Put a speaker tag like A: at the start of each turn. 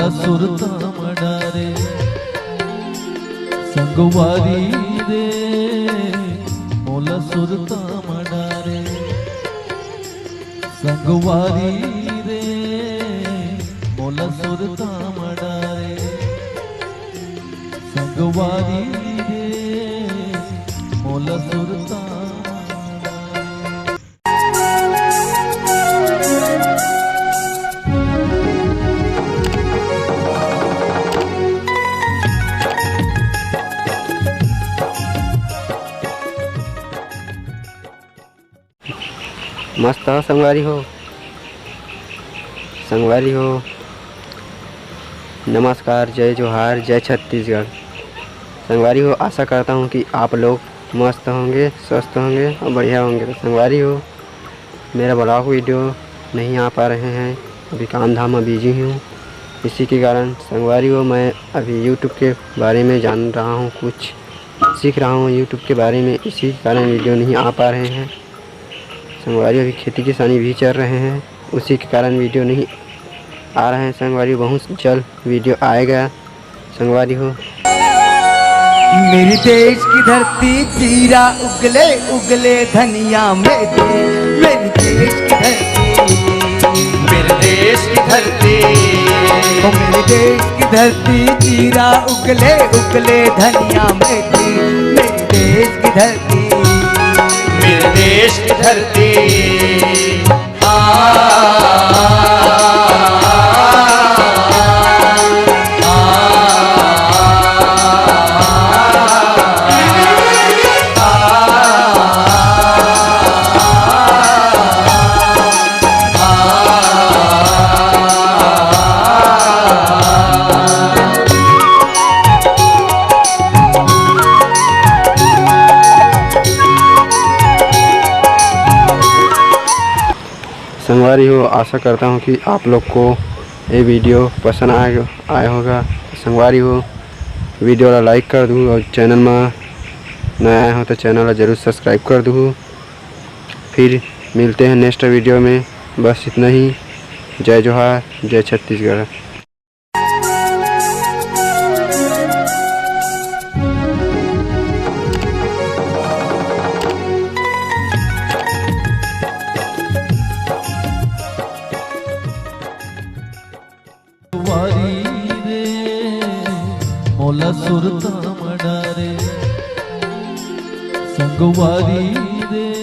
A: मोला सुरता मडारे संगवारी रे मोला सुरता मडारे संगवारी रे मोला सुरता मडारे संगवारी रे मोला सुरता।
B: मस्त हो संगवारी हो, संगवारी हो। नमस्कार, जय जोहार, जय छत्तीसगढ़। संगवारी हो, आशा करता हूँ कि आप लोग मस्त होंगे, स्वस्थ होंगे और बढ़िया होंगे। तो संगवारी हो, मेरा ब्लॉग वीडियो नहीं आ पा रहे हैं, अभी काम धाम में बिजी हूँ। इसी के कारण संगवारी हो, मैं अभी यूट्यूब के बारे में जान रहा हूँ, कुछ सीख रहा हूँ यूट्यूब के बारे में। इसी के कारण वीडियो नहीं आ पा रहे हैं। संगवारी अभी खेती किसानी भी चल रहे हैं, उसी के कारण वीडियो नहीं आ रहे हैं। संगवारी बहुत जल्द वीडियो आएगा। संगवारी हो,
C: मेरी देश की धरती जीरा उगले उगले धनिया में दे, मेरी देश की धरती,
D: मेरे देश की धरती,
C: ओ मेरे देश की धरती जीरा उगले उगले धनिया में दे, मेरी देश की धरती,
D: मेरे देश की धरती।
B: संगवारी हो, आशा करता हूँ कि आप लोग को ये वीडियो पसंद आया होगा। संगवारी हो, वीडियो ला लाइक कर दूँ और चैनल में नया आए हो तो चैनल ला जरूर सब्सक्राइब कर दूँ। फिर मिलते हैं नेक्स्ट वीडियो में। बस इतना ही। जय जोहार, जय छत्तीसगढ़।
A: संगवारी रे मोला सुरता मडारे संगवारी रे